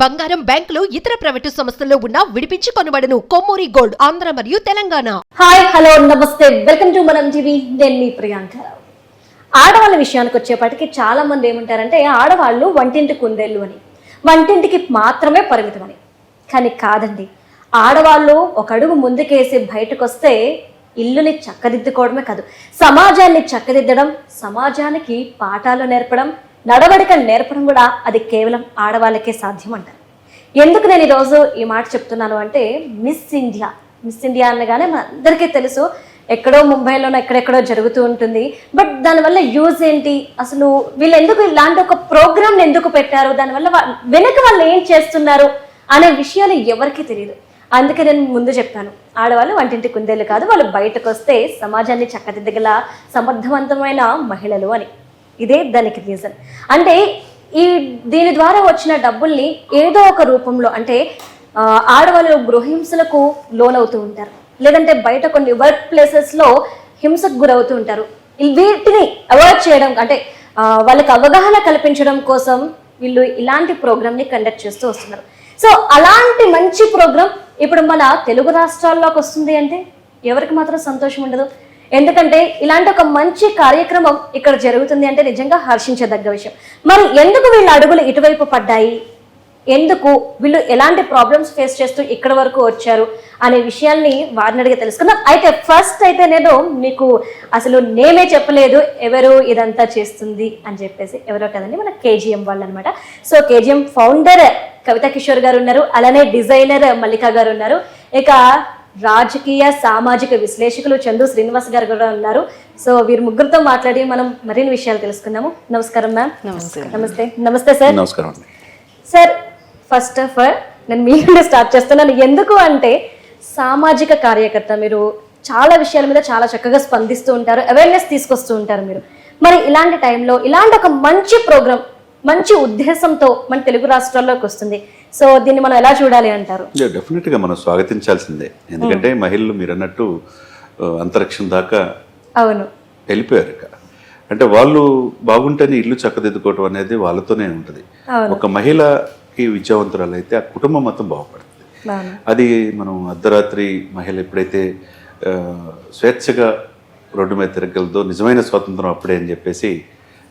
బంగారం, బ్యాంకులు, ఇతర ప్రైవేటు సంస్థల్లో ఉన్న విడిపించి కొనబడును. కొమ్మూరి గోల్డ్, ఆంధ్ర మరియు తెలంగాణ. హాయ్, హలో, నమస్తే, వెల్కమ్ టు మనం టీవీ. నేను మీ ప్రియాంక. ఆడవాళ్ళ విషయానికి వచ్చేప్పటికి చాలా మంది ఏమంటారంటే ఆడవాళ్ళు వంటింటి కుందేళ్ళు అని, వంటింటికి మాత్రమే పరిమితం అని. కానీ కాదండి, ఆడవాళ్ళు ఒక అడుగు ముందుకేసి బయటకు వస్తే ఇల్లుని చక్కదిద్దుకోవడమే కాదు, సమాజాన్ని చక్కదిద్దడం, సమాజానికి పాఠాలు నేర్పడం, నడవడిక నేర్పడం కూడా అది కేవలం ఆడవాళ్ళకే సాధ్యం అంటారు. ఎందుకు నేను ఈరోజు ఈ మాట చెప్తున్నాను అంటే, మిస్ ఇండియా అనగానే మన అందరికీ తెలుసు, ఎక్కడో ముంబైలోనో ఎక్కడెక్కడో జరుగుతూ ఉంటుంది. బట్ దానివల్ల యూజ్ ఏంటి, అసలు వీళ్ళు ఎందుకు ఇలాంటి ఒక ప్రోగ్రామ్ ఎందుకు పెట్టారు, దానివల్ల వెనక వాళ్ళు ఏం చేస్తున్నారు అనే విషయాలు ఎవరికీ తెలియదు. అందుకే నేను ముందు చెప్పాను, ఆడవాళ్ళు వంటింటి కుందేళ్ళు కాదు, వాళ్ళు బయటకు వస్తే సమాజాన్ని చక్కదిద్దగల సమర్థవంతమైన మహిళలు అని. ఇదే దానికి రీజన్. అంటే దీని ద్వారా వచ్చిన డబ్బుల్ని ఏదో ఒక రూపంలో, అంటే ఆడవాళ్ళు గృహహింసలకు లోనవుతూ ఉంటారు, లేదంటే బయట కొన్ని వర్క్ ప్లేసెస్లో హింసకు గురవుతూ ఉంటారు. వీటిని అవాయిడ్ చేయడం, అంటే వాళ్ళకి అవగాహన కల్పించడం కోసం వీళ్ళు ఇలాంటి ప్రోగ్రామ్ని కండక్ట్ చేస్తూ వస్తున్నారు. సో అలాంటి మంచి ప్రోగ్రామ్ ఇప్పుడు మన తెలుగు రాష్ట్రాల్లోకి వస్తుంది అంటే ఎవరికి మాత్రం సంతోషం ఉండదు. ఎందుకంటే ఇలాంటి ఒక మంచి కార్యక్రమం ఇక్కడ జరుగుతుంది అంటే నిజంగా హర్షించదగ్గ విషయం. మరి ఎందుకు వీళ్ళ అడుగులు ఇటువైపు పడ్డాయి, ఎందుకు వీళ్ళు ఎలాంటి ప్రాబ్లమ్స్ ఫేస్ చేస్తూ ఇక్కడ వరకు వచ్చారు అనే విషయాల్ని వారిని అడిగి తెలుసుకుందాం. అయితే ఫస్ట్ అయితే నేను మీకు అసలు నేమే చెప్పలేదు ఎవరు ఇదంతా చేస్తుంది అని చెప్పేసి. ఎవరో కదండి, మన కేజీఎం వాళ్ళు అనమాట. సో కేజీఎం ఫౌండర్ కవిత కిషోర్ గారు ఉన్నారు, అలానే డిజైనర్ మల్లికా గారు ఉన్నారు, ఇక రాజకీయ సామాజిక విశ్లేషకులు చందు శ్రీనివాస్ గారు కూడా ఉన్నారు. సో వీరు ముగ్గురితో మాట్లాడి మనం మరిన్ని విషయాలు తెలుసుకుందాము. నమస్కారం మ్యామ్. నమస్తే. నమస్తే సార్. నమస్కారం సార్. ఫస్ట్ ఆఫ్ ఆల్ నేను మీ నుండి స్టార్ట్ చేస్తున్నాను. ఎందుకు అంటే సామాజిక కార్యకర్త మీరు, చాలా విషయాల మీద చాలా చక్కగా స్పందిస్తూ ఉంటారు, అవేర్నెస్ తీసుకొస్తూ ఉంటారు మీరు. మరి ఇలాంటి టైంలో ఇలాంటి ఒక మంచి ప్రోగ్రామ్, మంచి ఉద్దేశంతో మన తెలుగు రాష్ట్రాల్లోకి వస్తుంది. సో దీన్ని మనం ఎలా చూడాలి అంటారు? డెఫినెట్గా మనం స్వాగతించాల్సిందే. ఎందుకంటే మహిళలు మీరు అన్నట్టు అంతరిక్షం దాకా అవును వెళ్ళిపోయారు. ఇక అంటే వాళ్ళు బాగుంటేనే ఇల్లు చక్కదిద్దుకోవటం అనేది వాళ్ళతోనే ఉంటుంది. ఒక మహిళకి విద్యావంతురాలు అయితే ఆ కుటుంబం మొత్తం బాగుపడుతుంది. అది మనం అర్ధరాత్రి మహిళ ఎప్పుడైతే స్వేచ్ఛగా రోడ్డు మీద తిరగలదో నిజమైన స్వాతంత్రం అప్పుడే అని చెప్పేసి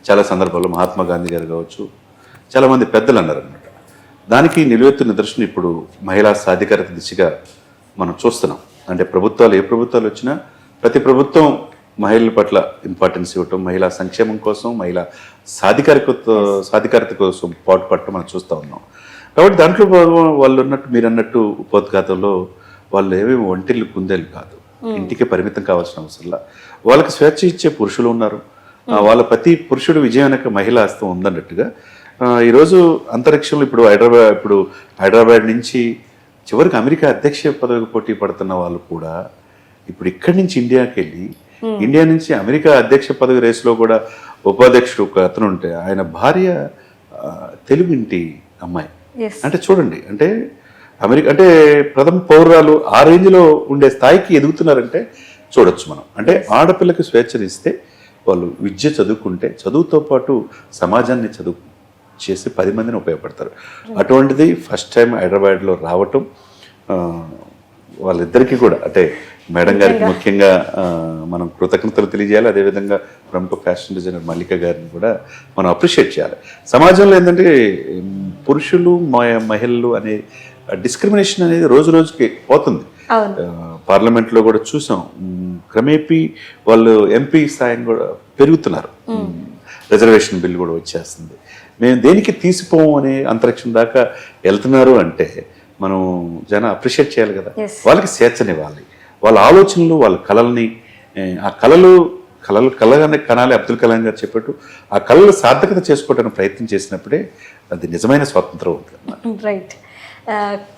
చాలా సందర్భాల్లో మహాత్మా గాంధీ గారు కావచ్చు, చాలామంది పెద్దలు అన్నారు అనమాట. దానికి నిలువెత్తు నిదర్శనం ఇప్పుడు మహిళా సాధికారత దిశగా మనం చూస్తున్నాం. అంటే ప్రభుత్వాలు, ఏ ప్రభుత్వాలు వచ్చినా ప్రతి ప్రభుత్వం మహిళల పట్ల ఇంపార్టెన్స్ ఇవ్వటం, మహిళా సంక్షేమం కోసం, మహిళా సాధికారత కోసం పాటుపడటం మనం చూస్తూ ఉన్నాం. కాబట్టి దాంట్లో వాళ్ళు ఉన్నట్టు మీరు అన్నట్టు ఉపోద్ఘాతంలో వాళ్ళు ఏమేమి ఒంటిల్లు కుందేలు కాదు, ఇంటికి పరిమితం కావాల్సిన అవసరంలా వాళ్ళకి స్వేచ్ఛ ఇచ్చే పురుషులు ఉన్నారు. వాళ్ళ ప్రతి పురుషుడు విజయం వెనక మహిళా హస్తం ఉందన్నట్టుగా ఈరోజు అంతరిక్షంలో ఇప్పుడు హైదరాబాద్ నుంచి చివరికి అమెరికా అధ్యక్ష పదవికి పోటీ పడుతున్న వాళ్ళు కూడా ఇప్పుడు ఇక్కడి నుంచి ఇండియాకి వెళ్ళి, ఇండియా నుంచి అమెరికా అధ్యక్ష పదవి రేసులో కూడా ఉపాధ్యక్షుడు ఒక అతను ఉంటే ఆయన భార్య తెలుగు ఇంటి అమ్మాయి. అంటే చూడండి, అంటే అమెరికా అంటే ప్రథమ పౌరాలు ఆ రేంజ్లో ఉండే స్థాయికి ఎదుగుతున్నారంటే చూడొచ్చు మనం. అంటే ఆడపిల్లకి స్వేచ్ఛనిస్తే వాళ్ళు విద్య చదువుకుంటే చదువుతో పాటు సమాజాన్ని చదువు చేసి 10 మందిని ఉపయోగపడతారు. అటువంటిది ఫస్ట్ టైం హైదరాబాద్లో రావటం వాళ్ళిద్దరికీ కూడా, అంటే మేడం గారికి ముఖ్యంగా మనం కృతజ్ఞతలు తెలియజేయాలి. అదేవిధంగా ప్రముఖ ఫ్యాషన్ డిజైనర్ మల్లిక గారిని కూడా మనం అప్రిషియేట్ చేయాలి. సమాజంలో ఏంటంటే పురుషులు మహిళలు అనే డిస్క్రిమినేషన్ అనేది రోజు రోజుకి పోతుంది. పార్లమెంట్లో కూడా చూసాం, క్రమేపీ వాళ్ళు ఎంపీ స్థాయిని కూడా పెరుగుతున్నారు. రిజర్వేషన్ బిల్ కూడా వచ్చేస్తుంది. మేము దేనికి తీసిపోము అని అంతరిక్షం దాకా వెళ్తున్నారు అంటే మనం జనం అప్రిషియేట్ చేయాలి కదా. వాళ్ళకి స్వేచ్ఛనివ్వాలి, వాళ్ళ ఆలోచనలు, వాళ్ళ కళల్ని, ఆ కళగానే కనాలి. అబ్దుల్ కలాం గారు చెప్పట్టు ఆ కళలు సార్థకత చేసుకోవడానికి ప్రయత్నం చేసినప్పుడే అది నిజమైన స్వాతంత్రం ఉంటుంది. రైట్.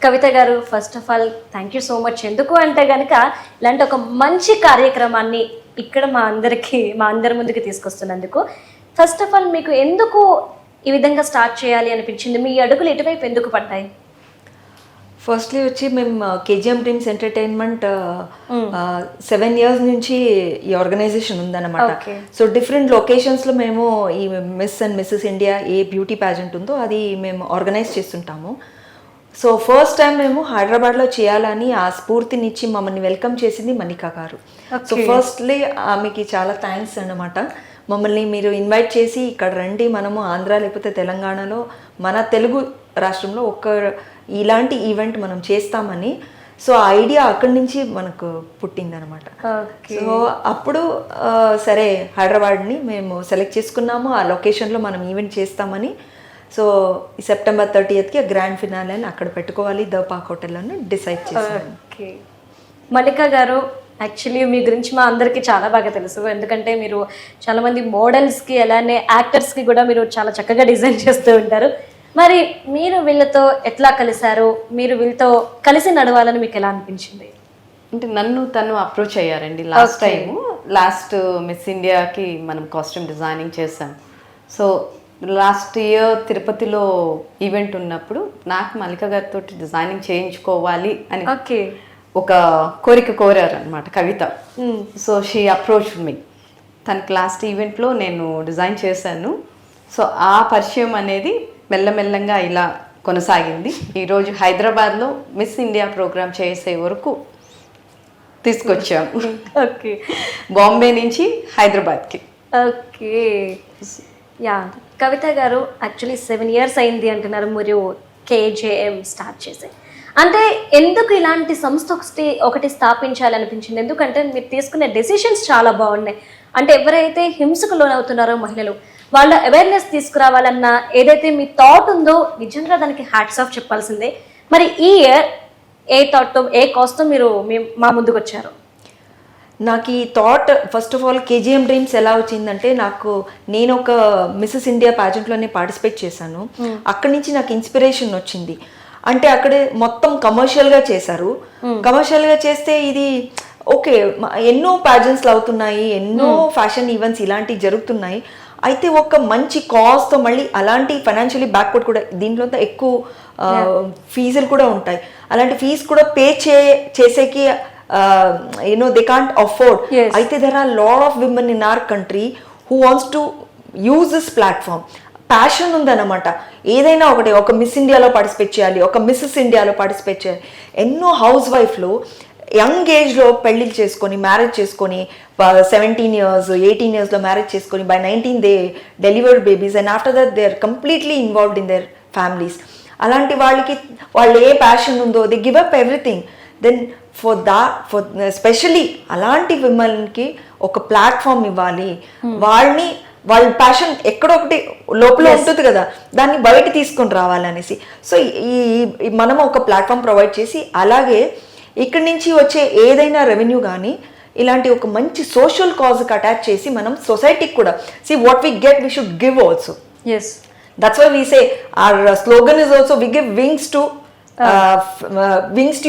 కవిత గారు, first of all thank you so much. ఎందుకు అంటే కనుక ఇలాంటి ఒక మంచి కార్యక్రమాన్ని ఇక్కడ మా అందరి ముందుకు తీసుకొస్తున్నందుకు. ఫస్ట్ ఆఫ్ ఆల్ మీకు ఎందుకు ఈ విధంగా స్టార్ట్ చేయాలి అనిపించింది? మీ అడుగులు ఎటువైపు ఎందుకు పడ్డాయి? ఫస్ట్లీ వచ్చి మేము కేజీఎం డ్రీమ్స్ ఎంటర్టైన్మెంట్ 7 years నుంచి ఈ ఆర్గనైజేషన్ ఉందన్నమాట. సో డిఫరెంట్ లొకేషన్స్లో మేము ఈ miss and Mrs India A beauty pageant ఉందో అది మేము ఆర్గనైజ్ చేస్తుంటాము. సో ఫస్ట్ టైం మేము హైదరాబాద్లో చేయాలని ఆ స్ఫూర్తినిచ్చి మమ్మల్ని వెల్కమ్ చేసింది మనికా గారు. సో ఫస్ట్లీ ఆమెకి చాలా థ్యాంక్స్ అన్నమాట. మమ్మల్ని మీరు ఇన్వైట్ చేసి ఇక్కడ రండి, మనము ఆంధ్ర లేకపోతే తెలంగాణలో మన తెలుగు రాష్ట్రంలో ఇలాంటి ఈవెంట్ మనం చేస్తామని. సో ఆ ఐడియా అక్కడి నుంచి మనకు పుట్టిందనమాట. సో అప్పుడు సరే హైదరాబాద్ని మేము సెలెక్ట్ చేసుకున్నాము, ఆ లొకేషన్లో మనం ఈవెంట్ చేస్తామని. సో ఈ September 30th గ్రాండ్ ఫినాలే అని అక్కడ పెట్టుకోవాలి ద పార్క్ హోటల్ అని డిసైడ్ చేశాను. ఓకే, మల్లికా గారు యాక్చువల్లీ మీ గురించి మా అందరికీ చాలా బాగా తెలుసు. ఎందుకంటే మీరు చాలామంది మోడల్స్కి అలానే యాక్టర్స్కి కూడా మీరు చాలా చక్కగా డిజైన్ చేస్తూ ఉంటారు. మరి మీరు వీళ్ళతో ఎట్లా కలిశారు, మీరు వీళ్ళతో కలిసి నడవాలని మీకు ఎలా అనిపించింది? అంటే నన్ను తను అప్రోచ్ అయ్యారండి లాస్ట్ మిస్ ఇండియాకి మనం కాస్ట్యూమ్ డిజైనింగ్ చేసాం. సో లాస్ట్ ఇయర్ తిరుపతిలో ఈవెంట్ ఉన్నప్పుడు నాకు మల్లిక గారితో డిజైనింగ్ చేయించుకోవాలి అని ఒక కోరిక కోరారు అనమాట కవిత. సో షీ అప్రోచ్ మీ. తనకి లాస్ట్ ఈవెంట్లో నేను డిజైన్ చేశాను. సో ఆ పరిచయం అనేది మెల్లమెల్లంగా ఇలా కొనసాగింది. ఈరోజు హైదరాబాద్లో మిస్ ఇండియా ప్రోగ్రామ్ చేసే వరకు తీసుకొచ్చాము. ఓకే, బాంబే నుంచి హైదరాబాద్కి. ఓకే, యా కవిత గారు యాక్చువల్లీ 7 years అయింది అంటున్నారు మీరు KJM స్టార్ట్ చేసి. అంటే ఎందుకు ఇలాంటి సంస్థ ఒకటి స్థాపించాలనిపించింది? ఎందుకంటే మీరు తీసుకునే డెసిషన్స్ చాలా బాగున్నాయి. అంటే ఎవరైతే హింసకు లోనవుతున్నారో మహిళలు, వాళ్ళ అవేర్నెస్ తీసుకురావాలన్న ఏదైతే మీ థాట్ ఉందో నిజంగా దానికి హ్యాట్స్ ఆఫ్ చెప్పాల్సిందే. మరి ఈ ఇయర్ ఏ థాట్తో ఏ కాస్ట్తో మీరు మా ముందుకు వచ్చారు? నాకు ఈ thought first of all KGM dreams ఎలా వచ్చిందంటే, నేను ఒక మిస్సెస్ ఇండియా ప్యాజెంట్లోనే పార్టిసిపేట్ చేశాను. అక్కడి నుంచి నాకు ఇన్స్పిరేషన్ వచ్చింది. అంటే అక్కడే మొత్తం కమర్షియల్గా చేశారు. కమర్షియల్గా చేస్తే ఇది ఓకే, ఎన్నో ప్యాజెంట్స్లు అవుతున్నాయి, ఎన్నో ఫ్యాషన్ ఈవెంట్స్ ఇలాంటివి జరుగుతున్నాయి. అయితే ఒక మంచి కాస్ట్తో మళ్ళీ అలాంటి ఫైనాన్షియలీ బ్యాక్వర్డ్ కూడా దీంట్లో ఎక్కువ ఫీజులు కూడా ఉంటాయి. అలాంటి ఫీజు కూడా పే చేసేకి they can't afford. అయితే there are a lot of women in our country who wants to use this platform. Passion ఉందన్నమాట. ఏదైనా ఒక మిస్ ఇండియాలో పార్టిసిపేట్ చేయాలి, ఒక మిస్సెస్ ఇండియాలో పార్టిసిపేట్ చేయాలి. ఎన్నో హౌస్ వైఫ్లు యంగ్ ఏజ్లో పెళ్ళిళ్ళు చేసుకొని మ్యారేజ్ చేసుకొని 17 years 18 yearsలో మ్యారేజ్ చేసుకొని by 19 they delivered babies and after that they are completely involved in their families. అలాంటి వాళ్ళు ఏ ప్యాషన్ ఉందో they give up everything. Then for specially అలాంటి విమెన్కి ఒక ప్లాట్ఫామ్ ఇవ్వాలి. వాళ్ళ ప్యాషన్ ఎక్కడో ఒకటి లోపల ఉంటుంది కదా, దాన్ని బయట తీసుకొని రావాలనేసి. సో మనం ఒక ప్లాట్ఫామ్ ప్రొవైడ్ చేసి, అలాగే ఇక్కడి నుంచి వచ్చే ఏదైనా రెవెన్యూ కానీ ఇలాంటి ఒక మంచి సోషల్ కాజ్కి అటాచ్ చేసి మనం సొసైటీకి కూడా what we get we should give also. Yes, that's why we say our slogan is also we give wings to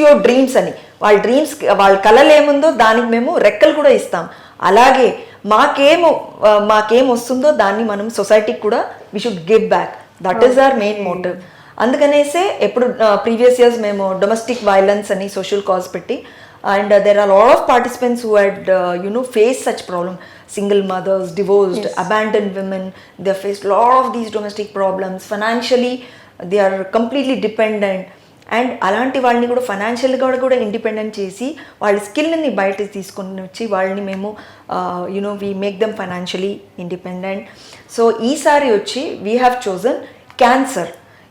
your dreams అని. వాళ్ళ కళలు ఏముందో దానికి మేము రెక్కలు కూడా ఇస్తాం. అలాగే మాకేం వస్తుందో దాన్ని మనం సొసైటీకి కూడా we should give back. That is our main motive. అందుకనేసే ఎప్పుడు ప్రీవియస్ ఇయర్స్ మేము డొమెస్టిక్ వైలెన్స్ అని సోషల్ కాజ్ పెట్టి, and there are lot of participants who had face such problem. Single mothers, divorced, abandoned women, they have faced a lot of these domestic problems. Financially, they are completely dependent. And అలాంటి వాళ్ళని కూడా ఫైనాన్షియల్గా కూడా independent చేసి వాళ్ళ స్కిల్ని బయట తీసుకొని వచ్చి వాళ్ళని మేము we make them financially independent. So ఈసారి వచ్చి we have chosen cancer.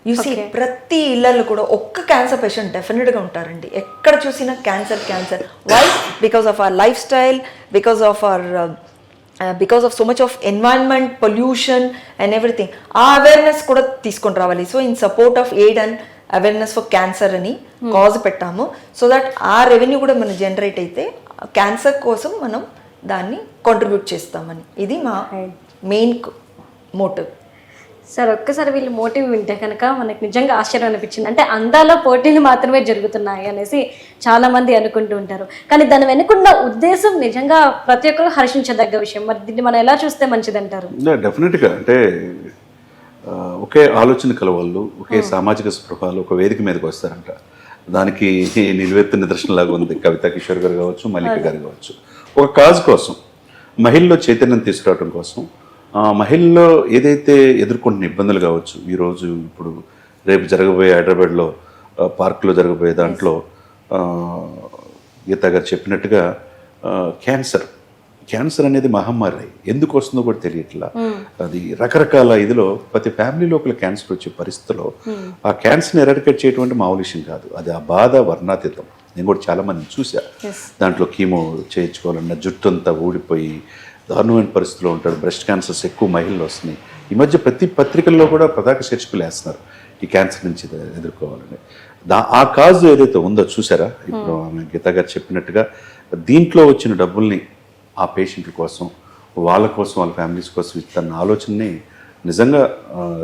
You see ప్రతి ఇళ్ళల్లో కూడా ఒక్క క్యాన్సర్ పేషెంట్ డెఫినెట్గా ఉంటారండి. ఎక్కడ చూసినా cancer. Why? Because of our lifestyle, because of so much of environment, pollution and everything. ఆ అవేర్నెస్ కూడా తీసుకొని రావాలి. So in support of aid and awareness for cancer అని కాజ్ పెట్టాము. సో దట్ ఆ రెవెన్యూ కూడా మనం జనరేట్ అయితే క్యాన్సర్ కోసం మనం దాన్ని కాంట్రిబ్యూట్ చేస్తామని. ఇది మా మెయిన్ మోటివ్. సార్, ఒక్కసారి వీళ్ళు మోటివ్ వింటే కనుక మనకు నిజంగా ఆశ్చర్యం అనిపించింది. అంటే అందాల పోటీలు మాత్రమే జరుగుతున్నాయి అనేసి చాలా మంది అనుకుంటూ ఉంటారు, కానీ దాని వెనుకున్న ఉద్దేశం నిజంగా ప్రతి ఒక్కరు హర్షించదగ్గ విషయం. మరి దీన్ని మనం ఎలా చూస్తే మంచిది అంటారు? డెఫినెట్గా అంటే ఒకే ఆలోచన కలవాళ్ళు, ఒకే సామాజిక స్పృహాలు ఒక వేదిక మీదకి వస్తారంట. దానికి నిలువెత్తు నిదర్శనలాగా ఉంది కవితా కిషోర్ గారు కావచ్చు, మల్లిక గారు కావచ్చు. ఒక కాజ్ కోసం, మహిళల్లో చైతన్యం తీసుకురావడం కోసం, మహిళల్లో ఏదైతే ఎదుర్కొంటున్న ఇబ్బందులు కావచ్చు, ఈరోజు ఇప్పుడు రేపు జరగబోయే హైదరాబాద్లో పార్కులో జరగబోయే దాంట్లో గీతా గారు చెప్పినట్టుగా క్యాన్సర్ అనేది మహమ్మారి ఎందుకు వస్తుందో కూడా తెలియట్లా. అది రకరకాల ఇదిలో ప్రతి ఫ్యామిలీలో ఒకళ్ళు క్యాన్సర్ వచ్చే పరిస్థితిలో ఆ క్యాన్సర్ని ఎరాడికేట్ చేయటువంటి మామూలు విషయం కాదు. అది ఆ బాధ వర్ణాతీతం. నేను కూడా చాలా మందిని చూసా, దాంట్లో కీమో చేయించుకోవాలన్న జుట్టు అంతా ఊడిపోయి దారుణమైన పరిస్థితిలో ఉంటాడు. బ్రెస్ట్ క్యాన్సర్స్ ఎక్కువ మహిళలు వస్తున్నాయి. ఈ మధ్య ప్రతి పత్రికల్లో కూడా పతాక శీర్షికలు వేస్తున్నారు ఈ క్యాన్సర్ నుంచి ఎదుర్కోవాలని. ఆ కాజ్ ఏదైతే ఉందో చూసారా, ఇప్పుడు ఆమె గీతా గారు చెప్పినట్టుగా దీంట్లో వచ్చిన డబ్బుల్ని ఆ పేషెంట్ల కోసం, వాళ్ళ కోసం, వాళ్ళ ఫ్యామిలీస్ కోసం ఇస్తున్న ఆలోచనని నిజంగా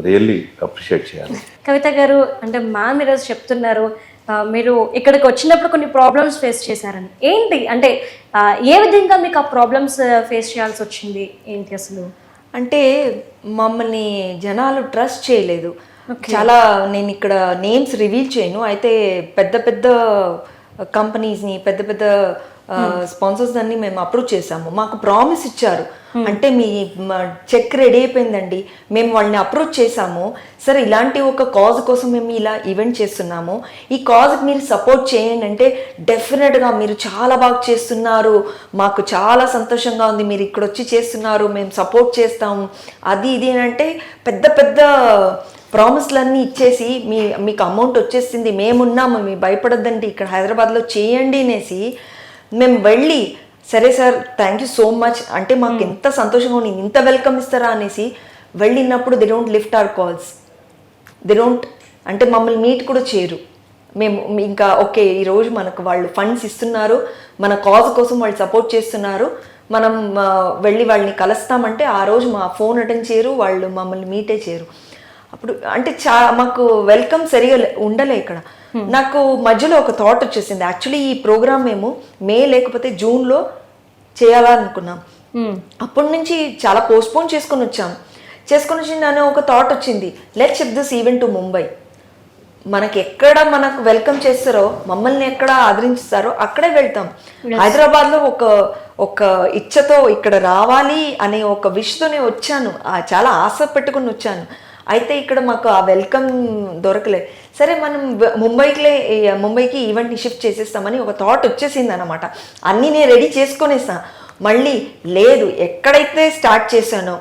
రియల్లీ అప్రిషియేట్ చేయాలి. కవిత గారు, అంటే మ్యామ్ ఈరోజు చెప్తున్నారు మీరు ఇక్కడికి వచ్చినప్పుడు కొన్ని ప్రాబ్లమ్స్ ఫేస్ చేశారని. ఏంటి అంటే ఏ విధంగా మీకు ఆ ప్రాబ్లమ్స్ ఫేస్ చేయాల్సి వచ్చింది, ఏంటి అసలు? అంటే మమ్మల్ని జనాలు ట్రస్ట్ చేయలేదు. చాలా, నేను ఇక్కడ నేమ్స్ రివీల్ చేయను, అయితే పెద్ద పెద్ద కంపెనీస్ని, పెద్ద పెద్ద స్పాన్సర్స్ అన్ని మేము అప్రూవ్ చేసాము. మాకు ప్రామిస్ ఇచ్చారు, అంటే మీ చెక్ రెడీ అయిపోయిందండి, మేము వాళ్ళని అప్రోచ్ చేసాము, సరే ఇలాంటి ఒక కాజ్ కోసం మేము ఇలా ఈవెంట్ చేస్తున్నాము, ఈ కాజ్కి మీరు సపోర్ట్ చేయండి అంటే డెఫినెట్గా మీరు చాలా బాగా చేస్తున్నారు, మాకు చాలా సంతోషంగా ఉంది, మీరు ఇక్కడ వచ్చి చేస్తున్నారు, మేము సపోర్ట్ చేస్తాము, అది ఇది అంటే పెద్ద పెద్ద ప్రామిస్లన్నీ ఇచ్చేసి మీకు అమౌంట్ వచ్చేసింది, మేమున్నాము, మీరు భయపడద్దండి, ఇక్కడ హైదరాబాద్లో చేయండి అనేసి మేము వెళ్ళి, సరే sir thank you so much అంటే మాకు ఎంత సంతోషంగా ఉంది, ఇంత వెల్కమ్ ఇస్తారా అనేసి వెళ్ళినప్పుడు they don't lift our calls, they don't, అంటే మమ్మల్ని మీట్ కూడా చేయరు. మేము ఇంకా ఓకే ఈరోజు మనకు వాళ్ళు ఫండ్స్ ఇస్తున్నారు, మన కాజ్ కోసం వాళ్ళు సపోర్ట్ చేస్తున్నారు, మనం వెళ్ళి వాళ్ళని కలుస్తామంటే ఆ రోజు మా ఫోన్ అటెండ్ చేయరు, వాళ్ళు మమ్మల్ని మీటే చేయరు. అప్పుడు అంటే మాకు వెల్కమ్ సరిగా ఉండలే ఇక్కడ. నాకు మధ్యలో ఒక థాట్ వచ్చేసింది, యాక్చువల్లీ ఈ ప్రోగ్రామ్ మేము మే లేకపోతే జూన్లో చేయాలనుకున్నాం. అప్పటి నుంచి చాలా పోస్ట్పోన్ చేసుకొని వచ్చి నన్ను ఒక థాట్ వచ్చింది, let's shift this event to Mumbai. మనకి ఎక్కడ మనకు వెల్కమ్ చేస్తారో, మమ్మల్ని ఎక్కడ ఆదరించుతారో అక్కడే వెళ్తాం. హైదరాబాద్లో ఒక ఇచ్చతో ఇక్కడ రావాలి అనే ఒక విష్తోనే వచ్చాను, చాలా ఆశ పెట్టుకుని వచ్చాను. అయితే ఇక్కడ మాకు ఆ వెల్కమ్ దొరకలేదు. సరే మనం ముంబైకి ఈవెంట్ని షిఫ్ట్ చేసేస్తామని ఒక థాట్ వచ్చేసింది అనమాట. అన్నీ నేను రెడీ చేసుకునేసా. మళ్ళీ లేదు, ఎక్కడైతే స్టార్ట్ చేశానో,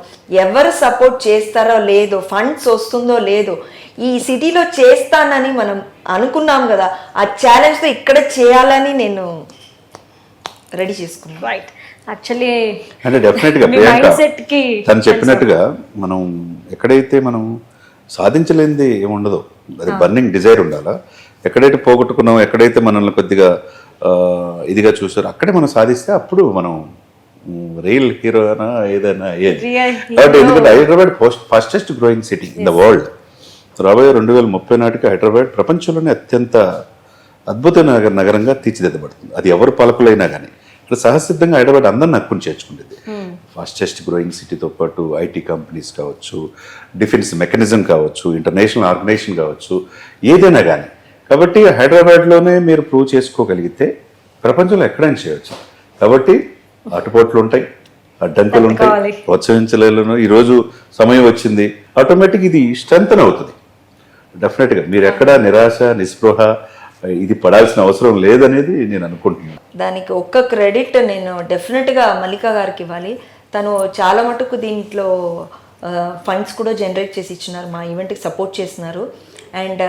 ఎవరు సపోర్ట్ చేస్తారో లేదో, ఫండ్స్ వస్తుందో లేదో, ఈ సిటీలో చేస్తానని మనం అనుకున్నాం కదా, ఆ ఛాలెంజ్తో ఇక్కడ చేయాలని నేను రెడీ చేసుకున్నాను. రైట్, యాక్చువల్లీ అంటే డెఫినెట్గా తను చెప్పినట్టుగా మనం ఎక్కడైతే మనం సాధించలేనిది ఏముండదో, అది బర్నింగ్ డిజైర్ ఉండాలా. ఎక్కడైతే పోగొట్టుకున్నాం, ఎక్కడైతే మనల్ని కొద్దిగా ఇదిగా చూసారో అక్కడే మనం సాధిస్తే అప్పుడు మనం రియల్ హీరో అయినా ఏదైనా ఏది. కాబట్టి ఎందుకంటే Hyderabad fastest growing city in the world. రాబోయే 2030 నాటికి హైదరాబాద్ ప్రపంచంలోనే అత్యంత అద్భుతమైన నగరంగా తీర్చిదిద్దబడుతుంది. అది ఎవరు పాలకులైనా కానీ సహసిద్ధంగా హైదరాబాద్ అందరిని హక్కుని చేర్చుకుంటుంది. ఫాస్టెస్ట్ గ్రోయింగ్ సిటీతో పాటు ఐటీ కంపెనీస్ కావచ్చు, డిఫెన్స్ మెకానిజం కావచ్చు, ఇంటర్నేషనల్ ఆర్గనైజేషన్ కావచ్చు, ఏదైనా కానీ. కాబట్టి హైదరాబాద్లోనే మీరు ప్రూవ్ చేసుకోగలిగితే ప్రపంచంలో ఎక్కడైనా చేయవచ్చు. కాబట్టి అటుపోట్లు ఉంటాయి, అడ్డంకులు ఉంటాయి, ప్రోత్సహించలేను. ఈరోజు సమయం వచ్చింది, ఆటోమేటిక్ ఇది స్ట్రెంగ్తన్ అవుతుంది. డెఫినెట్గా మీరు ఎక్కడ నిరాశ నిస్పృహ ఇది పడాల్సిన అవసరం లేదనేది నేను అనుకుంటున్నాను. దానికి ఒక్క క్రెడిట్ నేను డెఫినెట్గా మల్లికా గారికి ఇవ్వాలి. తను చాలా మటుకు దీంట్లో ఫండ్స్ కూడా జనరేట్ చేసి ఇచ్చినారు, మా ఈవెంట్కి సపోర్ట్ చేస్తున్నారు. అండ్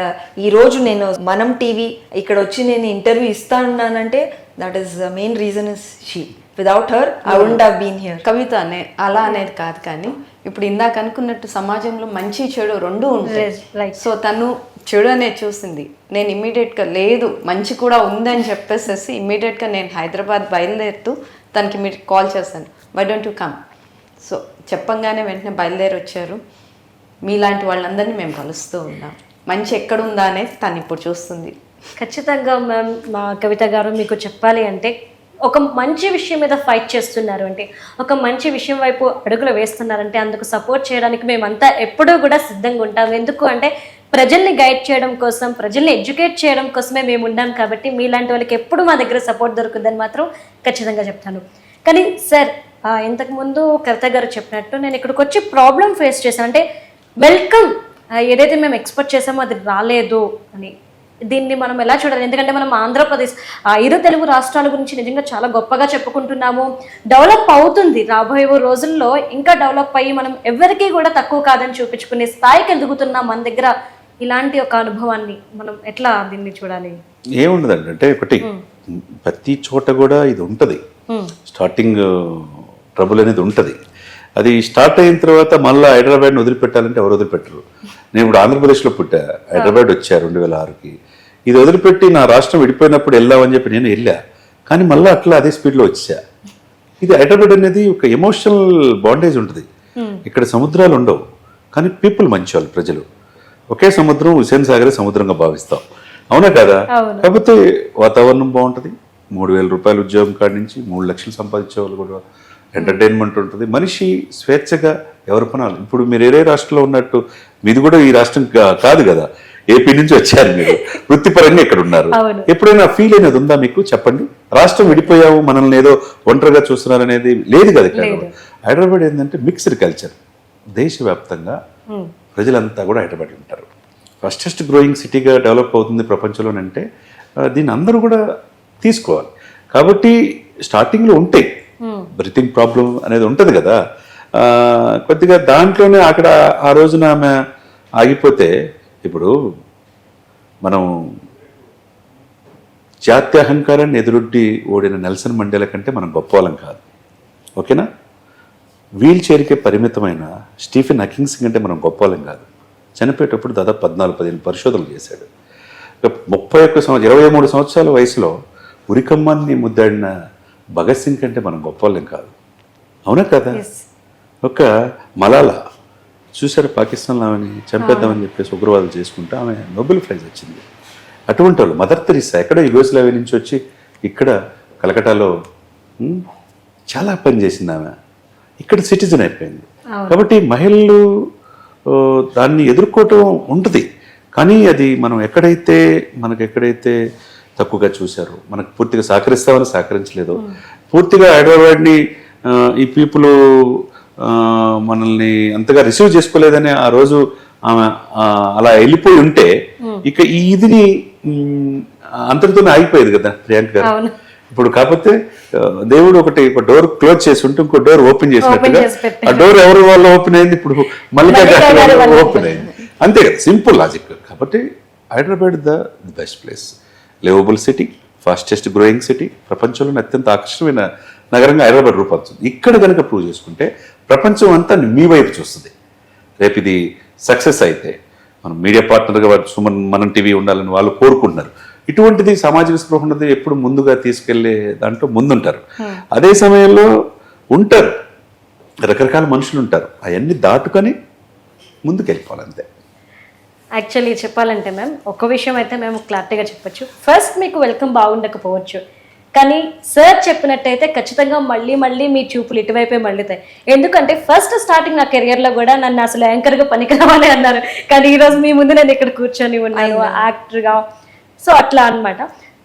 ఈరోజు నేను మనం టీవీ ఇక్కడ వచ్చి నేను ఇంటర్వ్యూ ఇస్తానంటే that is main reason is she. Without her I wouldn't have been here. Kavitha అలా అనేది కాదు, కానీ ఇప్పుడు ఇందాక అనుకున్నట్టు సమాజంలో మంచి చెడు రెండు ఉంటాయి. సో తను చెడు అనేది చూసింది, నేను ఇమ్మీడియట్గా లేదు మంచి కూడా ఉందని చెప్పేసేసి ఇమ్మీడియట్గా నేను హైదరాబాద్ బయలుదేరుతూ తనకి మీరు కాల్ చేశాను, why don't you come. So చెప్పంగానే వెంటనే బయలుదేరి వచ్చారు. మీలాంటి వాళ్ళందరినీ మేము కలుస్తూ ఉన్నాం. మంచి ఎక్కడుందా అనేది తను ఇప్పుడు చూస్తుంది. ఖచ్చితంగా మ్యామ్, మా కవిత గారు మీకు చెప్పాలి అంటే ఒక మంచి విషయం మీద ఫైట్ చేస్తున్నారు అంటే, ఒక మంచి విషయం వైపు అడుగులు వేస్తున్నారంటే అందుకు సపోర్ట్ చేయడానికి మేమంతా ఎప్పుడూ కూడా సిద్ధంగా ఉంటాం. ఎందుకు అంటే ప్రజల్ని గైడ్ చేయడం కోసం, ప్రజల్ని ఎడ్యుకేట్ చేయడం కోసమే మేము ఉన్నాం. కాబట్టి మీలాంటి వాళ్ళకి ఎప్పుడు మా దగ్గర సపోర్ట్ దొరుకుతుందని మాత్రం ఖచ్చితంగా చెప్తాను. కానీ సార్, ఇంతకుముందు కవిత గారు చెప్పినట్టు నేను ఇక్కడికి వచ్చి ప్రాబ్లం ఫేస్ చేశాను. అంటే వెల్కమ్ ఏదైతే మేము ఎక్స్పెక్ట్ చేసామో అది రాలేదు అని. దీన్ని మనం ఎలా చూడాలి? ఎందుకంటే మనం ఆంధ్రప్రదేశ్ 5 తెలుగు రాష్ట్రాల గురించి నిజంగా చాలా గొప్పగా చెప్పుకుంటున్నాము. డెవలప్ అవుతుంది, రాబోయే రోజుల్లో ఇంకా డెవలప్ అయ్యి మనం ఎవరికీ కూడా తక్కువ కాదని చూపించుకునే స్థాయికి ఎదుగుతున్నాం. మన దగ్గర ఇలాంటి ఒక అనుభవాన్ని మనం ఎట్లా దీన్ని చూడాలి? ఏముండదండి, అంటే ఒకటి ప్రతి చోట కూడా ఇది ఉంటుంది, స్టార్టింగ్ ట్రబుల్ అనేది ఉంటుంది. అది స్టార్ట్ అయిన తర్వాత మళ్ళీ హైదరాబాద్ని వదిలిపెట్టాలంటే ఎవరు వదిలిపెట్టరు. నేను ఇప్పుడు ఆంధ్రప్రదేశ్లో పుట్టా, హైదరాబాద్ వచ్చా 2006కి. ఇది వదిలిపెట్టి నా రాష్ట్రం విడిపోయినప్పుడు వెళ్దామని చెప్పి నేను వెళ్ళా, కానీ మళ్ళీ అట్లా అదే స్పీడ్లో వచ్చా. ఇది హైదరాబాద్ అనేది ఒక ఎమోషనల్ బాండేజ్ ఉంటుంది. ఇక్కడ సముద్రాలు ఉండవు, కానీ పీపుల్ మంచి వాళ్ళు, ప్రజలు. ఒకే సముద్రం, హుసేన్ సాగరే సముద్రంగా భావిస్తాం, అవునా కదా? కాకపోతే వాతావరణం బాగుంటుంది, 3,000 రూపాయల ఉద్యోగం కాడి నుంచి 3 లక్షలు సంపాదించే వాళ్ళు కూడా, ఎంటర్టైన్మెంట్ ఉంటుంది, మనిషి స్వేచ్ఛగా ఎవరి పనాలు. ఇప్పుడు మీరు ఏ రాష్ట్రంలో ఉన్నట్టు మీది కూడా ఈ రాష్ట్రం కాదు కదా, ఏపీ నుంచి వచ్చారు మీరు, వృత్తిపరంగా ఇక్కడ ఉన్నారు. ఎప్పుడైనా ఫీల్ అయినది ఉందా మీకు? చెప్పండి. రాష్ట్రం విడిపోయాము, మనల్ని ఏదో ఒంటరిగా చూస్తున్నారు అనేది లేదు కదా ఇక్కడ. హైదరాబాద్ ఏంటంటే మిక్స్డ్ కల్చర్, దేశవ్యాప్తంగా ప్రజలంతా కూడా హైదరాబాద్ ఉంటారు. ఫాస్టెస్ట్ గ్రోయింగ్ సిటీగా డెవలప్ అవుతుంది ప్రపంచంలోనంటే దీన్ని అందరూ కూడా తీసుకోవాలి. కాబట్టి స్టార్టింగ్లో ఉంటాయి, బ్రీతింగ్ ప్రాబ్లం అనేది ఉంటుంది కదా, కొద్దిగా దాంట్లోనే అక్కడ ఆ రోజున ఆమె ఆగిపోతే. ఇప్పుడు మనం జాతీయ అహంకారాన్ని ఎదురొడ్డి ఓడిన నెల్సన్ మండేలా కంటే మనం గొప్పవాళ్ళం కాదు, ఓకేనా? వీల్ చైర్కే పరిమితమైన స్టీఫెన్ హకింగ్స్ కంటే మనం గొప్పవాళ్ళం కాదు. చనిపోయేటప్పుడు దాదాపు 14-15 పరిశోధనలు చేశాడు. 23 సంవత్సరాల వయసులో ఉరికమ్మాన్ని ముద్దాడిన భగత్ సింగ్ కంటే మనం గొప్పవాళ్ళం కాదు, అవునా కదా? ఒక మలాలా చూసారు, పాకిస్తాన్లో ఆమెని చంపేద్దామని చెప్పేసి ఉగ్రవాదులు చేసుకుంటే ఆమె నోబెల్ ప్రైజ్ వచ్చింది. అటువంటి వాళ్ళు, మదర్ తెరీసా ఎక్కడో యుగోస్లావియా నుంచి వచ్చి ఇక్కడ కలకటాలో చాలా పని చేసింది ఆమె, ఇక్కడ సిటిజన్ అయిపోయింది. కాబట్టి మహిళలు దాన్ని ఎదుర్కోవటం ఉంటుంది, కానీ అది మనం ఎక్కడైతే తక్కువగా చూశారు, మనకు పూర్తిగా సహకరిస్తామని సహకరించలేదు, పూర్తిగా హైదరాబాద్ని ఈ పీపుల్ మనల్ని అంతగా రిసీవ్ చేసుకోలేదని ఆ రోజు ఆమె అలా వెళ్ళిపోయి ఉంటే ఇక ఈ ఇదిని అంతటితోనే ఆగిపోయేది కదా ప్రియాంక గారు. ఇప్పుడు కాకపోతే దేవుడు ఒక డోర్ క్లోజ్ చేసి ఉంటే ఇంకో డోర్ ఓపెన్ చేసినట్టుగా ఆ డోర్ ఎవరి వల్ల ఓపెన్ అయింది, ఇప్పుడు మల్లికా గారి ఓపెన్ అయింది, అంతే కదా, సింపుల్ లాజిక్. కాబట్టి Hyderabad the best place, liveable city, fastest growing city, ప్రపంచంలోని అత్యంత ఆకర్షణీయమైన నగరంగా హైదరాబాద్ రూపొందుతుంది. ఇక్కడ కనుక ప్రూవ్ చేసుకుంటే ప్రపంచం అంతా మీ వైపు చూస్తుంది. రేపు ఇది సక్సెస్ అయితే మనం మీడియా పార్ట్నర్గా మనం టీవీ ఉండాలని వాళ్ళు కోరుకుంటున్నారు. ఇటువంటిది సామాజిక స్పృహ ఉన్నది ఎప్పుడు ముందుగా తీసుకెళ్లే దాంట్లో ముందుంటారు. అదే సమయంలో ఉంటారు రకరకాల మనుషులు ఉంటారు, అవన్నీ దాటుకొని ముందుకు వెళ్ళిపోవాలి అంతే. యాక్చువల్లీ చెప్పాలంటే మ్యామ్ ఒక విషయం అయితే మేము క్లారిటీగా చెప్పొచ్చు. ఫస్ట్ మీకు వెల్కమ్ బాగుండకపోవచ్చు, కానీ సార్ చెప్పినట్టయితే ఖచ్చితంగా మళ్ళీ మీ చూపులు ఇటువైపే మళ్ళీతాయి. ఎందుకంటే ఫస్ట్ స్టార్టింగ్ నా కెరియర్లో కూడా నన్ను అసలు యాంకర్గా పనికిరావాలి అన్నారు, కానీ ఈరోజు మీ ముందు నేను ఇక్కడ కూర్చొని ఉన్నాను యాక్టర్గా. సో అట్లా అనమాట.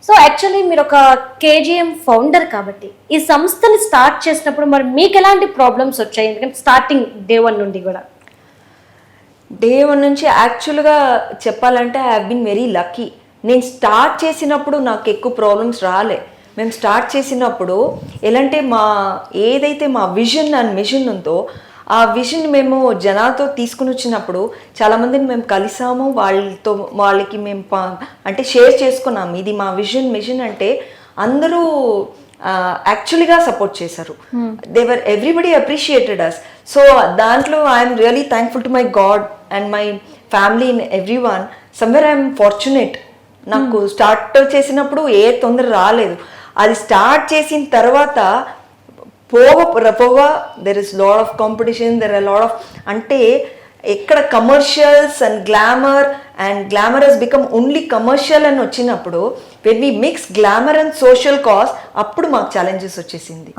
సో యాక్చువల్లీ మీరు ఒక కేజీఎం ఫౌండర్ కాబట్టి ఈ సంస్థని స్టార్ట్ చేసినప్పుడు మరి మీకు ఎలాంటి ప్రాబ్లమ్స్ వచ్చాయి? ఎందుకంటే స్టార్టింగ్ డే 1 నుండి కూడా. డే 1 నుంచి యాక్చువల్గా చెప్పాలంటే I have been very lucky. నేను స్టార్ట్ చేసినప్పుడు నాకు ఎక్కువ ప్రాబ్లమ్స్ రాలే. మేము స్టార్ట్ చేసినప్పుడు ఎలాంటి ఏదైతే మా విజన్ అండ్ మిషన్ ఉందో ఆ విజన్ మేము జనాలతో తీసుకుని వచ్చినప్పుడు చాలామందిని మేము కలిసాము, వాళ్ళకి మేము అంటే షేర్ చేసుకున్నాము. ఇది మా మిషన్ అంటే అందరూ యాక్చువల్గా సపోర్ట్ చేశారు. They were everybody appreciated us. So దాంట్లో I'm really thankful to my God and my family in every one. Somewhere I'm fortunate. నాకు స్టార్ట్ చేసినప్పుడు ఏ తొందర రాలేదు. అది స్టార్ట్ చేసిన తర్వాత పోగా there is lot of competition, there are lot of అంటే ఎక్కడ commercials and glamour has become only commercial అని వచ్చినప్పుడు when we mix glamour and social cause అప్పుడు మాకు ఛాలెంజెస్ వచ్చేసింది.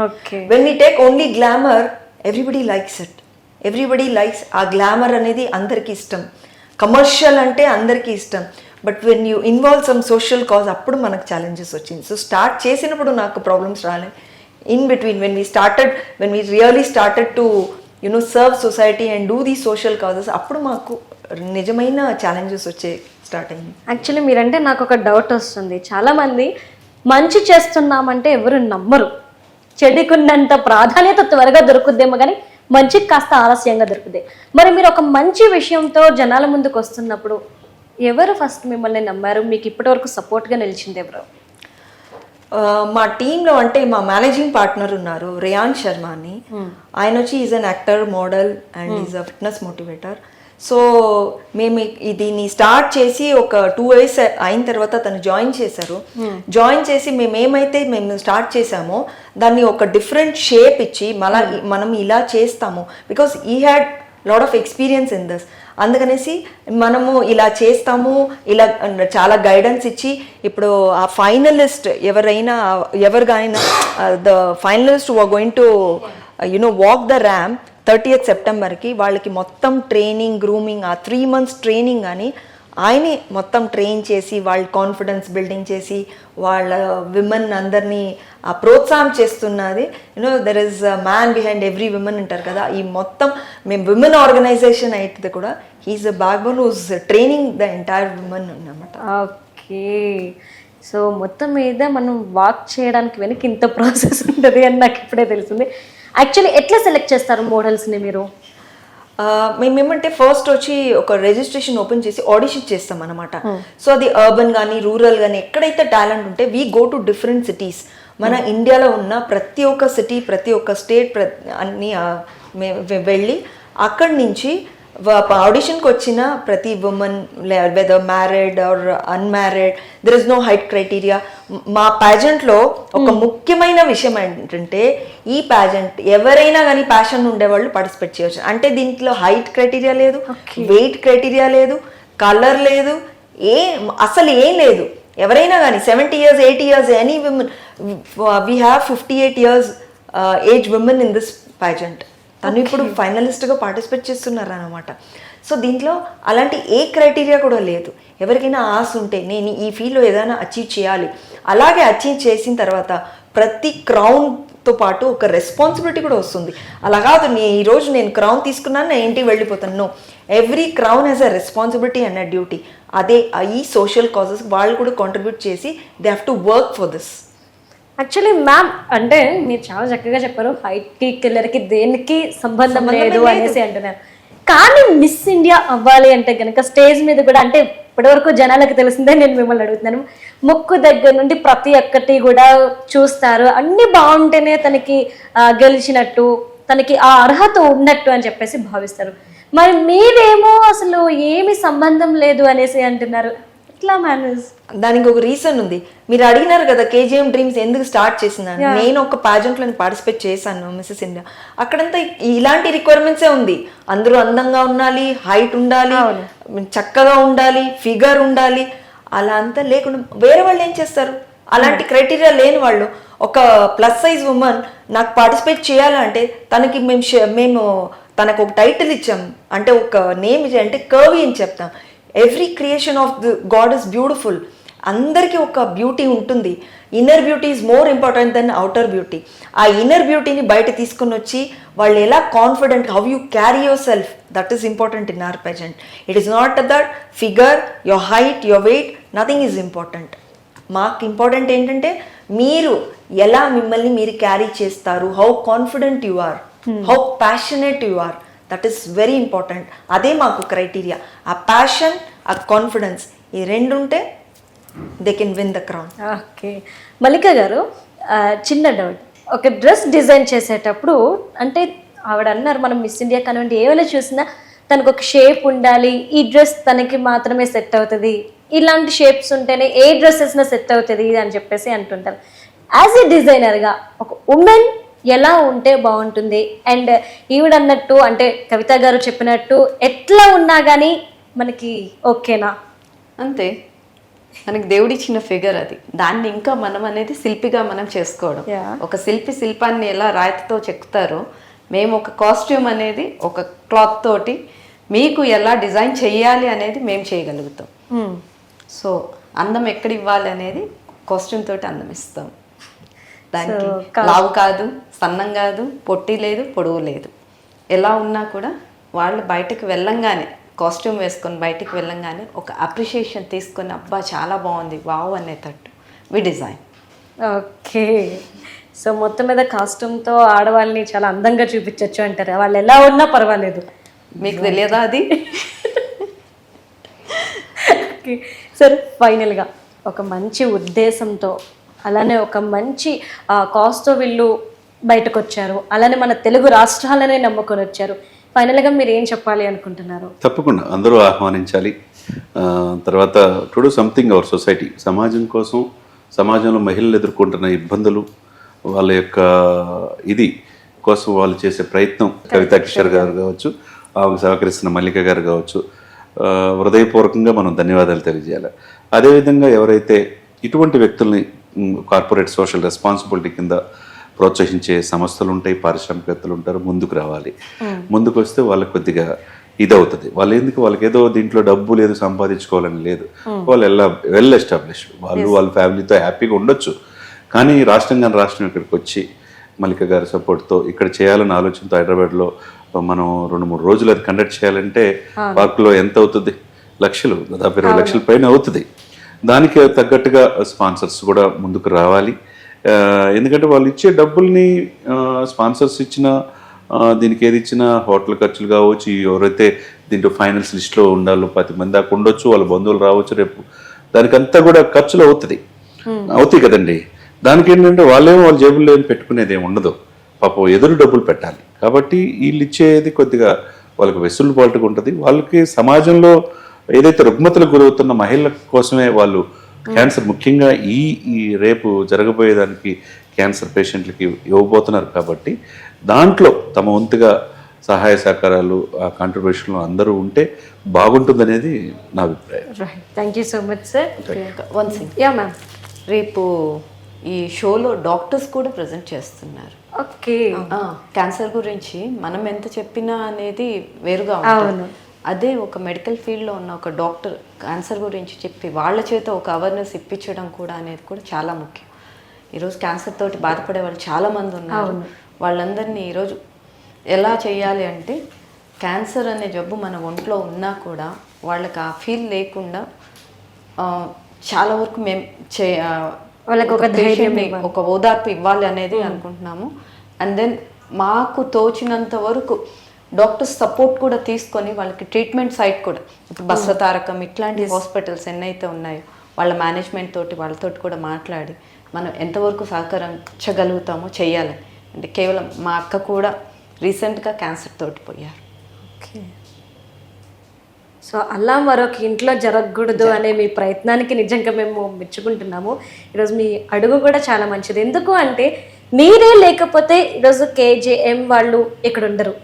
When we take only glamour everybody likes it, everybody likes. ఆ glamour అనేది అందరికీ ఇష్టం, కమర్షియల్ అంటే అందరికీ ఇష్టం. But when you involve some social cause అప్పుడు మనకు ఛాలెంజెస్ వచ్చింది. సో స్టార్ట్ చేసినప్పుడు నాకు ప్రాబ్లమ్స్ రాలేదు. In between when we really started to you know serve society and do the social causes, అప్పుడు మాకు నిజమైన ఛాలెంజెస్ వచ్చే స్టార్ట్ అయింది. యాక్చువల్లీ మీరంటే నాకు ఒక డౌట్ వస్తుంది. చాలామంది మంచి చేస్తున్నామంటే ఎవరు నమ్మరు, చెడుకున్నంత ప్రాధాన్యత త్వరగా దొరుకుద్దేమో కానీ మంచికి కాస్త ఆలస్యంగా దొరుకుద్ది. మరి మీరు ఒక మంచి విషయంతో జనాల ముందుకు వస్తున్నప్పుడు ఎవరు ఫస్ట్ మిమ్మల్ని నమ్మారు? మీకు ఇప్పటివరకు సపోర్ట్గా నిలిచింది ఎవరు? మా టీంలో అంటే మా మేనేజింగ్ పార్ట్నర్ ఉన్నారు రేయాన్ శర్మ అని. ఆయన వచ్చి is an actor, model and is a fitness motivator. So మేము దీన్ని స్టార్ట్ చేసి ఒక 2 years అయిన తర్వాత తను జాయిన్ చేశారు. జాయిన్ చేసి మేము స్టార్ట్ చేసామో దాన్ని ఒక డిఫరెంట్ షేప్ ఇచ్చి మనం ఇలా చేస్తాము, బికాస్ ఈ had lot of experience in this. అందుకనేసి మనము ఇలా చేస్తాము, ఇలా చాలా గైడెన్స్ ఇచ్చి ఇప్పుడు ఆ ఫైనలిస్ట్ ఎవరికైనా the finalist were going to walk the ramp 30th Septemberకి వాళ్ళకి మొత్తం ట్రైనింగ్, గ్రూమింగ్, ఆ 3 months ట్రైనింగ్ కానీ ఆయనే మొత్తం ట్రైన్ చేసి వాళ్ళ కాన్ఫిడెన్స్ బిల్డింగ్ చేసి వాళ్ళ విమెన్ అందరినీ ప్రోత్సాహం చేస్తున్నది. There is a man behind every women అంటారు కదా, ఈ మొత్తం మేము విమెన్ ఆర్గనైజేషన్ అయితే కూడా he is a backbone who's training the entire women అన్నమాట. ఓకే, సో మొత్తం మీద మనం వాక్ చేయడానికి వెనక ఇంత ప్రాసెస్ ఉంటుంది అని నాకు ఇప్పుడే తెలిసింది. యాక్చువల్లీ ఎట్లా సెలెక్ట్ చేస్తారు మోడల్స్ని మీరు? మేమేమంటే ఫస్ట్ వచ్చి ఒక రిజిస్ట్రేషన్ ఓపెన్ చేసి ఆడిషన్ చేస్తాం అనమాట. సో అది అర్బన్ కానీ రూరల్ కానీ ఎక్కడైతే టాలెంట్ ఉంటే we go to different cities. మన ఇండియాలో ఉన్న ప్రతి ఒక్క సిటీ, ప్రతి ఒక్క స్టేట్ అన్ని వెళ్ళి అక్కడి నుంచి ఆడిషన్కి వచ్చిన ప్రతి woman, whether married or unmarried, there is no height criteria. మా ప్యాజెంట్లో ఒక ముఖ్యమైన విషయం ఏంటంటే ఈ ప్యాజెంట్ ఎవరైనా కానీ ప్యాషన్ ఉండేవాళ్ళు పార్టిసిపేట్ చేయవచ్చు. అంటే దీంట్లో హైట్ క్రైటీరియా లేదు, వెయిట్ క్రైటీరియా లేదు, కలర్ లేదు, అసలు ఏం లేదు. ఎవరైనా కానీ 70 years, 80 years, any women. We have 58 years age women in this pageant. తను ఇప్పుడు ఫైనలిస్ట్గా పార్టిసిపేట్ చేస్తున్నారు అనమాట. సో దీంట్లో అలాంటి ఏ క్రైటీరియా కూడా లేదు. ఎవరికైనా ఆశ ఉంటే నేను ఈ ఫీల్డ్లో ఏదైనా అచీవ్ చేయాలి, అలాగే అచీవ్ చేసిన తర్వాత ప్రతి క్రౌన్తో పాటు ఒక రెస్పాన్సిబిలిటీ కూడా వస్తుంది. అలా కాదు ఈరోజు నేను క్రౌన్ తీసుకున్నాను నేను ఇంటికి వెళ్ళిపోతాను. No, every crown has a responsibility and a duty. అదే ఈ సోషల్ కాజెస్ వాళ్ళు కూడా కాంట్రిబ్యూట్ చేసి they have to work for this. Actually ma'am అంటే మీరు చాలా చక్కగా చెప్పారు, హైట్కి కలర్కి దేనికి సంబంధం లేదు అనేసి అంటున్నారు. కానీ మిస్ ఇండియా అవ్వాలి అంటే కనుక స్టేజ్ మీద కూడా, అంటే ఇప్పటివరకు జనాలకు తెలిసిందే, నేను మిమ్మల్ని అడుగుతున్నాను, ముక్కు దగ్గర నుండి ప్రతి ఒక్కటి కూడా చూస్తారు, అన్ని బాగుంటేనే తనకి గెలిచినట్టు, తనకి ఆ అర్హత ఉన్నట్టు అని చెప్పేసి భావిస్తారు. మరి మీరేమో అసలు ఏమి సంబంధం లేదు అనేసి అంటున్నారు. ఎట్లా మేనేజ్? దానికి ఒక రీజన్ ఉంది. మీరు అడిగినారు కదా కేజీఎం డ్రీమ్స్ ఎందుకు స్టార్ట్ చేసిందని. నేను ఒక పాజెంట్లో పార్టిసిపేట్ చేశాను మిస్సెస్ ఇండియా. అక్కడంతా ఇలాంటి రిక్వైర్మెంట్సే ఉంది. అందరూ అందంగా ఉండాలి, హైట్ ఉండాలి, చక్కగా ఉండాలి, ఫిగర్ ఉండాలి. అలా అంతా లేకుండా వేరే వాళ్ళు ఏం చేస్తారు? అలాంటి క్రైటీరియా లేని వాళ్ళు ఒక ప్లస్ సైజ్ ఉమెన్ నాకు పార్టిసిపేట్ చేయాలంటే తనకి మేము తనకు ఒక టైటిల్ ఇచ్చాం, అంటే ఒక నేమ్ అంటే కర్వీ అని చెప్తాం. Every creation of the God is beautiful. అందరికీ ఒక బ్యూటీ ఉంటుంది. Inner beauty is more important than outer beauty. ఆ ఇన్నర్ బ్యూటీని బయట తీసుకుని వచ్చి వాళ్ళు ఎలా confident, how you carry yourself, that is important in our pageant. It is not that figure, your height, your weight, nothing is important. మాకు important ఏంటంటే మీరు ఎలా మిమ్మల్ని మీరు క్యారీ చేస్తారు, how confident you are, how passionate you are, that is very important. అదే మాకు criteria. ఆ ప్యాషన్, ఆ కాన్ఫిడెన్స్, ఈ రెండు ఉంటే they can win the crown. Okay, Mallika గారు చిన్న డౌట్. ఒక డ్రెస్ డిజైన్ చేసేటప్పుడు అంటే ఆవిడ అన్నారు మనం మిస్ ఇండియా కానివ్వండి ఏమైనా చూసినా తనకు ఒక షేప్ ఉండాలి, ఈ డ్రెస్ తనకి మాత్రమే సెట్ అవుతుంది, ఇలాంటి షేప్స్ ఉంటేనే ఏ డ్రెస్ వేసినా సెట్ అవుతుంది అని చెప్పేసి అంటుంటారు. యాజ్ ఏ డిజైనర్గా ఒక ఉమెన్ ఎలా ఉంటే బాగుంటుంది? అండ్ ఈవిడ అన్నట్టు అంటే కవిత గారు చెప్పినట్టు ఎట్లా ఉన్నా కానీ మనకి ఓకేనా? అంతే, మనకి దేవుడిచ్చిన ఫిగర్ అది. దాన్ని ఇంకా మనం అనేది శిల్పిగా మనం చేసుకోవడం. ఒక శిల్పి శిల్పాన్ని ఎలా రాయితీతో చెక్కుతారో మేము ఒక కాస్ట్యూమ్ అనేది ఒక క్లాత్ తోటి మీకు ఎలా డిజైన్ చేయాలి అనేది మేము చేయగలుగుతాం. సో అందం ఎక్కడ ఇవ్వాలి అనేది కాస్ట్యూమ్ తోటి అందం ఇస్తాం. దానికి లావు కాదు, సన్నం కాదు, పొట్టి లేదు, పొడవు లేదు. ఎలా ఉన్నా కూడా వాళ్ళు బయటకు వెళ్ళంగానే కాస్ట్యూమ్ వేసుకొని బయటకు వెళ్ళంగానే ఒక అప్రిషియేషన్ తీసుకొని అబ్బా చాలా బాగుంది వావ్ అనేటట్టు వి డిజైన్. ఓకే, సో మొత్తం మీద కాస్ట్యూమ్తో ఆడవాళ్ళని చాలా అందంగా చూపించవచ్చు అంటారు. వాళ్ళు ఎలా ఉన్నా పర్వాలేదు. మీకు తెలియదా అది? ఓకే సార్, ఫైనల్గా ఒక మంచి ఉద్దేశంతో అలానే ఒక మంచి కాస్ట్తో వీళ్ళు బయటకు వచ్చారు, అలానే మన తెలుగు రాష్ట్రాలనే నమ్ముకొని వచ్చారు. ఫైనల్గా మీరు ఏం చెప్పాలి అనుకుంటున్నారు? తప్పకుండా అందరూ ఆహ్వానించాలి. తర్వాత to do something our society, సమాజం కోసం, సమాజంలో మహిళలు ఎదుర్కొంటున్న ఇబ్బందులు, వాళ్ళ యొక్క ఇది కోసం వాళ్ళు చేసే ప్రయత్నం, కవితా కిషోర్ గారు కావచ్చు, ఆమెకు సహకరిస్తున్న మల్లిక గారు కావచ్చు, హృదయపూర్వకంగా మనం ధన్యవాదాలు తెలియజేయాలి. అదేవిధంగా ఎవరైతే ఇటువంటి వ్యక్తుల్ని కార్పొరేట్ సోషల్ రెస్పాన్సిబిలిటీ కింద ప్రోత్సహించే సంస్థలు ఉంటాయి, పారిశ్రామికవేత్తలు ఉంటారు, ముందుకు రావాలి. ముందుకు వస్తే వాళ్ళకి కొద్దిగా ఇదవుతుంది. వాళ్ళు ఎందుకు, వాళ్ళకి ఏదో దీంట్లో డబ్బు లేదు సంపాదించుకోవాలని లేదు, వాళ్ళు వెల్ ఎస్టాబ్లిష్డ్, వాళ్ళు వాళ్ళ ఫ్యామిలీతో హ్యాపీగా ఉండొచ్చు. కానీ రాష్ట్రం ఇక్కడికి వచ్చి మల్లిక గారి సపోర్ట్తో ఇక్కడ చేయాలన్న ఆలోచనతో హైదరాబాద్లో మనం 2-3 రోజులు అది కండక్ట్ చేయాలంటే పార్కులో ఎంత అవుతుంది? లక్షలు, దాదాపు 20 లక్షల పైన అవుతుంది. దానికి తగ్గట్టుగా స్పాన్సర్స్ కూడా ముందుకు రావాలి. ఎందుకంటే వాళ్ళు ఇచ్చే డబ్బుల్ని స్పాన్సర్స్ ఇచ్చిన దీనికి ఏది ఇచ్చినా హోటల్ ఖర్చులు కావచ్చు, ఎవరైతే దీంట్లో ఫైనాన్స్ లిస్ట్లో ఉండాలో 10 మంది దాకా ఉండొచ్చు, వాళ్ళ బంధువులు రావచ్చు రేపు, దానికంతా కూడా ఖర్చులు అవుతాయి కదండి. దానికి ఏంటంటే వాళ్ళ జేబుల్లో ఏం పెట్టుకునేది ఏమి ఉండదు, పాపం ఎదురు డబ్బులు పెట్టాలి. కాబట్టి వీళ్ళు ఇచ్చేది కొద్దిగా వాళ్ళకి వెసులుబాటుగా ఉంటుంది. వాళ్ళకి సమాజంలో ఏదైతే రుగ్మతలకు గురవుతున్న మహిళల కోసమే వాళ్ళు క్యాన్సర్, ముఖ్యంగా ఈ రేపు జరగబోయేదానికి క్యాన్సర్ పేషెంట్లకి ఇవ్వబోతున్నారు. కాబట్టి దాంట్లో తమ వంతుగా సహాయ సహకారాలు, ఆ కాంట్రిబ్యూషన్లు అందరూ ఉంటే బాగుంటుందనేది నా అభిప్రాయం. Thank you so much sir. One thing, yeah ma'am, రేపు ఈ షోలో డాక్టర్స్ కూడా ప్రజెంట్ చేస్తున్నారు. ఓకే, క్యాన్సర్ గురించి మనం ఎంత చెప్పినా అనేది వేరుగా ఉంటుంది. అదే ఒక మెడికల్ ఫీల్డ్లో ఉన్న ఒక డాక్టర్ క్యాన్సర్ గురించి చెప్పి వాళ్ళ చేత ఒక అవేర్నెస్ ఇప్పించడం కూడా అనేది కూడా చాలా ముఖ్యం. ఈరోజు క్యాన్సర్ తోటి బాధపడే వాళ్ళు చాలామంది ఉన్నారు. వాళ్ళందరినీ ఈరోజు ఎలా చేయాలి అంటే, క్యాన్సర్ అనే జబ్బు మన ఒంట్లో ఉన్నా కూడా వాళ్ళకి ఆ ఫీల్ లేకుండా చాలా వరకు మేము వాళ్ళకి ఒక ధైర్యం, ఒక ఓదార్పు ఇవ్వాలి అనేది అనుకుంటున్నాము. అండ్ దెన్ మాకు తోచినంత వరకు డాక్టర్స్ సపోర్ట్ కూడా తీసుకొని వాళ్ళకి ట్రీట్మెంట్ సైట్ కూడా, ఇప్పుడు బస్వతారకం ఇట్లాంటి హాస్పిటల్స్ ఎన్నైతే ఉన్నాయో వాళ్ళ మేనేజ్మెంట్ తోటి వాళ్ళతోటి కూడా మాట్లాడి మనం ఎంతవరకు సహకరించగలుగుతామో చెయ్యాలి. అంటే కేవలం మా అక్క కూడా రీసెంట్గా క్యాన్సర్ తోటి పోయారు. ఓకే, సో అలా మరొక ఇంట్లో జరగకూడదు అనే మీ ప్రయత్నానికి నిజంగా మేము మెచ్చుకుంటున్నాము. ఈరోజు మీ అడుగు కూడా చాలా మంచిది. ఎందుకు అంటే మీరే లేకపోతే ఈరోజు కేజేఎం వాళ్ళు ఇక్కడ ఉండరు.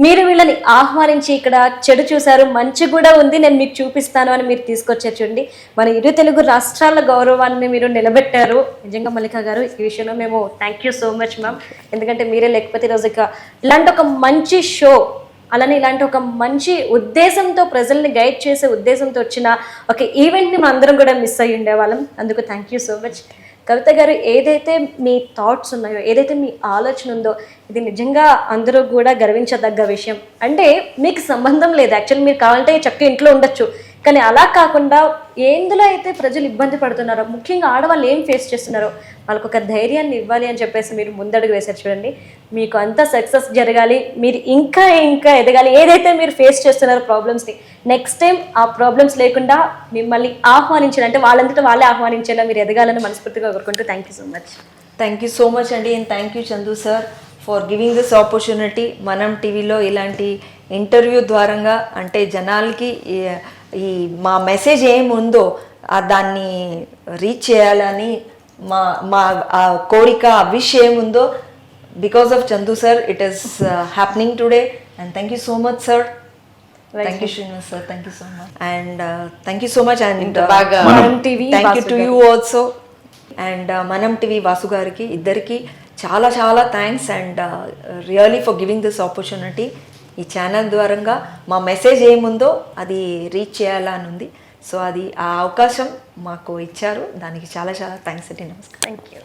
మీరు వీళ్ళని ఆహ్వానించి ఇక్కడ చెడు చూశారు, మంచి కూడా ఉంది, నేను మీకు చూపిస్తాను అని మీరు తీసుకొచ్చారు. చూడండి, మన ఇరు తెలుగు రాష్ట్రాల గౌరవాన్ని మీరు నిలబెట్టారు. నిజంగా మల్లిక గారు, ఈ విషయంలో మేము thank you so much ma'am. ఎందుకంటే మీరే లేకపోతే ఈరోజు ఇక ఇలాంటి ఒక మంచి షో, అలానే ఇలాంటి ఒక మంచి ఉద్దేశంతో ప్రజల్ని గైడ్ చేసే ఉద్దేశంతో వచ్చిన ఒక ఈవెంట్ని మనం అందరం కూడా మిస్ అయ్యి ఉండేవాళ్ళం. అందుకు థ్యాంక్ యూ సో మచ్. కవిత గారు, ఏదైతే మీ థాట్స్ ఉన్నాయో, ఏదైతే మీ ఆలోచన ఉందో, ఇది నిజంగా అందరూ కూడా గర్వించదగ్గ విషయం. అంటే మీకు సంబంధం లేదు, యాక్చువల్లీ మీరు కావాలంటే చక్కగా ఇంట్లో ఉండొచ్చు, కానీ అలా కాకుండా ఎందులో అయితే ప్రజలు ఇబ్బంది పడుతున్నారో, ముఖ్యంగా ఆడవాళ్ళు ఏం ఫేస్ చేస్తున్నారో వాళ్ళకు ఒక ధైర్యాన్ని ఇవ్వాలి అని చెప్పేసి మీరు ముందడుగు వేశారు. చూడండి, మీకు అంతా సక్సెస్ జరగాలి, మీరు ఇంకా ఇంకా ఎదగాలి. ఏదైతే మీరు ఫేస్ చేస్తున్నారో ప్రాబ్లమ్స్ని, నెక్స్ట్ టైం ఆ ప్రాబ్లమ్స్ లేకుండా మిమ్మల్ని ఆహ్వానించాలి, అంటే వాళ్ళంతటా వాళ్ళే ఆహ్వానించేలా మీరు ఎదగాలని మనస్ఫూర్తిగా కోరుకుంటూ thank you so much. Thank you so much అండి, and thank you Chandu sir for giving this opportunity. మనం టీవీలో ఇలాంటి ఇంటర్వ్యూ ద్వారంగా అంటే జనాలకి ఈ మా మెసేజ్ ఏముందో దాన్ని రీచ్ చేయాలని మా మా కోరిక, ఆ విష్ ఏముందో, because of Chandu sir it is happening today. And thank you so much sir. Thank you Srinivas sir, thank you so much. And thank you so much. And మనం TV thank you to you also. And మనం TV Vasu గారికి ఇద్దరికి చాలా చాలా thanks and really for giving this opportunity. ఈ channel ద్వారంగా మా message ఏముందో అది రీచ్ చేయాలని ఉంది. సో అది ఆ అవకాశం మాకు ఇచ్చారు, దానికి చాలా చాలా థ్యాంక్స్ అండి. నమస్కారం. Thank you.